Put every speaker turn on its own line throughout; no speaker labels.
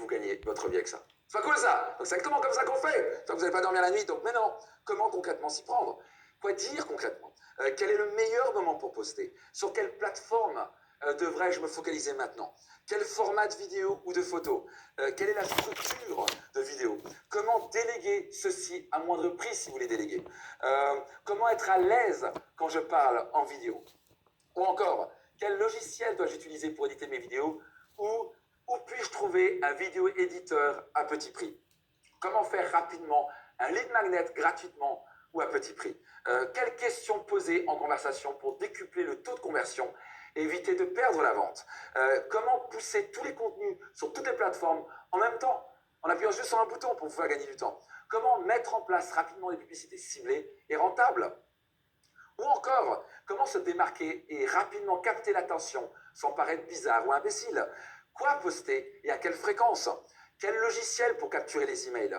vous gagnez votre vie avec ça. C'est pas cool ça. Donc c'est exactement comme ça qu'on fait. Donc vous n'allez pas dormir la nuit. Donc maintenant, comment concrètement s'y prendre? Quoi dire concrètement? Quel est le meilleur moment pour poster? Sur quelle plateforme devrais-je me focaliser maintenant? Quel format de vidéo ou de photo? Quelle est la structure de vidéo? Comment déléguer ceci à moindre prix si vous voulez déléguer? Comment être à l'aise quand je parle en vidéo? Ou encore, quel logiciel dois-je utiliser pour éditer mes vidéos? Ou où puis-je trouver un vidéo éditeur à petit prix? Comment faire rapidement un lead magnet gratuitement ou à petit prix? Quelles questions poser en conversation pour décupler le taux de conversion et éviter de perdre la vente? Comment pousser tous les contenus sur toutes les plateformes en même temps, en appuyant juste sur un bouton pour vous faire gagner du temps? Comment mettre en place rapidement des publicités ciblées et rentables? Ou encore, comment se démarquer et rapidement capter l'attention sans paraître bizarre ou imbécile? Quoi poster et à quelle fréquence? Quel logiciel pour capturer les emails?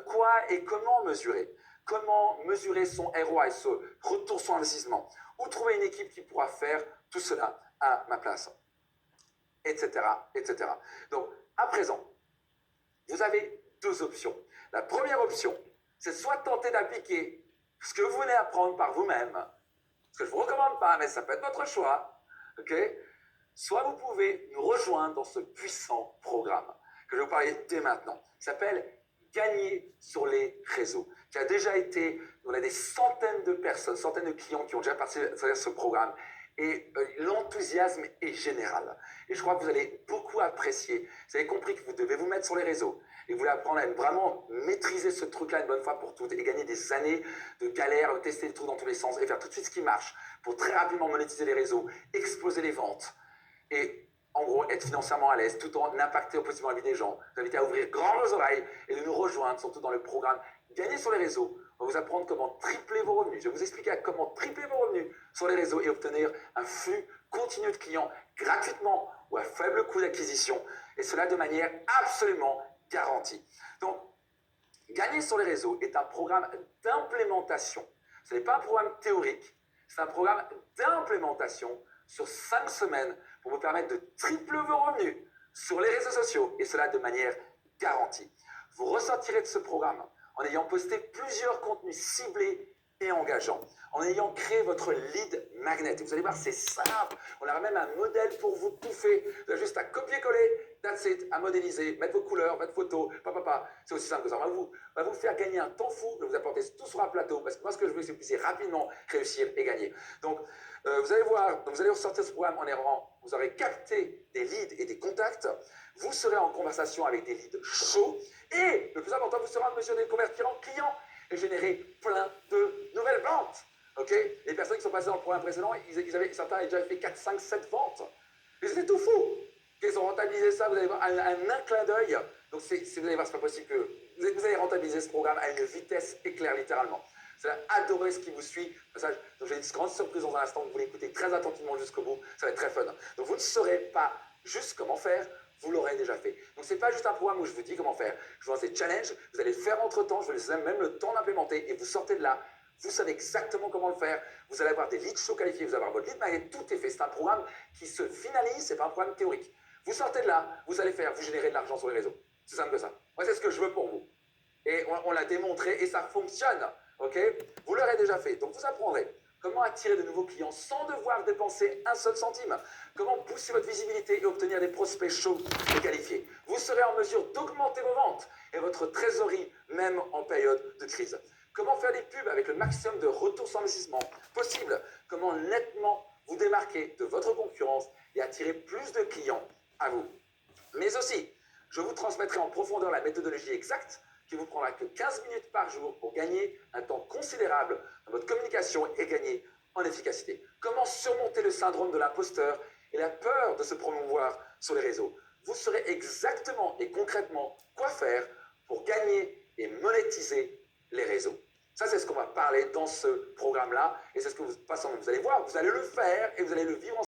Quoi et comment mesurer? Comment mesurer son ROI, ce retour sur investissement? Où trouver une équipe qui pourra faire tout cela à ma place? Etc. etc. Donc, à présent, vous avez deux options. La première option, c'est soit tenter d'appliquer ce que vous venez apprendre par vous-même, ce que je ne vous recommande pas, mais ça peut être votre choix, ok? Soit vous pouvez nous rejoindre dans ce puissant programme que je vais vous parler dès maintenant, qui s'appelle Gagner sur les réseaux, qui a déjà été, on a des centaines de personnes, centaines de clients qui ont déjà participé à ce programme, et l'enthousiasme est général. Et je crois que vous allez beaucoup apprécier. Vous avez compris que vous devez vous mettre sur les réseaux, et vous voulez apprendre à vraiment maîtriser ce truc-là une bonne fois pour toutes, et gagner des années de galère, tester le truc dans tous les sens, et faire tout de suite ce qui marche, pour très rapidement monétiser les réseaux, exploser les ventes, et en gros, être financièrement à l'aise, tout en impactant positivement la vie des gens. Je vous invite à ouvrir grand vos oreilles et de nous rejoindre, surtout dans le programme Gagner sur les réseaux. On va vous apprendre comment tripler vos revenus. Je vais vous expliquer comment tripler vos revenus sur les réseaux et obtenir un flux continu de clients gratuitement ou à faible coût d'acquisition. Et cela de manière absolument garantie. Donc, Gagner sur les réseaux est un programme d'implémentation. Ce n'est pas un programme théorique, c'est un programme d'implémentation sur 5 semaines pour vous permettre de tripler vos revenus sur les réseaux sociaux, et cela de manière garantie. Vous ressortirez de ce programme en ayant posté plusieurs contenus ciblés et engageants, en ayant créé votre lead magnet. Et vous allez voir, c'est simple. On a même un modèle pour vous tout fait. Vous avez juste à copier-coller, that's it, à modéliser, mettre vos couleurs, votre photo, papa. C'est aussi simple que ça. On va vous faire gagner un temps fou, de vous apporter tout sur un plateau, parce que moi, ce que je veux, c'est que vous puissiez rapidement réussir et gagner. Donc, vous allez voir, vous allez ressortir ce programme en errant, vous aurez capté des leads et des contacts, vous serez en conversation avec des leads chauds, et le plus important, vous serez en mesure de les convertir en clients et générer plein de nouvelles ventes. Ok? Les personnes qui sont passées dans le programme précédent, certains avaient déjà fait 4, 5, 7 ventes. Mais c'était tout fou. Ils ont rentabilisé ça, vous allez voir, un clin d'œil. Donc, vous allez voir, c'est pas possible que vous allez rentabiliser ce programme à une vitesse éclair, littéralement. Vous allez adorer ce qui vous suit. Donc, j'ai une grande surprise dans un instant. Vous voulez écouter très attentivement jusqu'au bout. Ça va être très fun. Donc, vous ne saurez pas juste comment faire. Vous l'aurez déjà fait. Donc, ce n'est pas juste un programme où je vous dis comment faire. Je vous lance des challenges. Vous allez le faire entre-temps. Je vous laisse même le temps d'implémenter. Et vous sortez de là. Vous savez exactement comment le faire. Vous allez avoir des leads chauds qualifiés. Vous allez avoir votre lead magnet. Tout est fait. C'est un programme qui se finalise. Ce n'est pas un programme théorique. Vous sortez de là. Vous allez faire. Vous générez de l'argent sur les réseaux. C'est simple que ça. Moi, c'est ce que je veux pour vous. Et on l'a démontré. Et ça fonctionne. Ok? Vous l'aurez déjà fait. Donc, vous apprendrez comment attirer de nouveaux clients sans devoir dépenser un seul centime. Comment booster votre visibilité et obtenir des prospects chauds et qualifiés. Vous serez en mesure d'augmenter vos ventes et votre trésorerie, même en période de crise. Comment faire des pubs avec le maximum de retour sur investissement possible. Comment nettement vous démarquer de votre concurrence et attirer plus de clients à vous. Mais aussi, je vous transmettrai en profondeur la méthodologie exacte qui vous prendra que 15 minutes par jour pour gagner un temps considérable dans votre communication et gagner en efficacité. Comment surmonter le syndrome de l'imposteur et la peur de se promouvoir sur les réseaux. Vous saurez exactement et concrètement quoi faire pour gagner et monétiser les réseaux. Ça, c'est ce qu'on va parler dans ce programme-là, et c'est ce que vous allez voir, vous allez le faire et vous allez le vivre ensemble.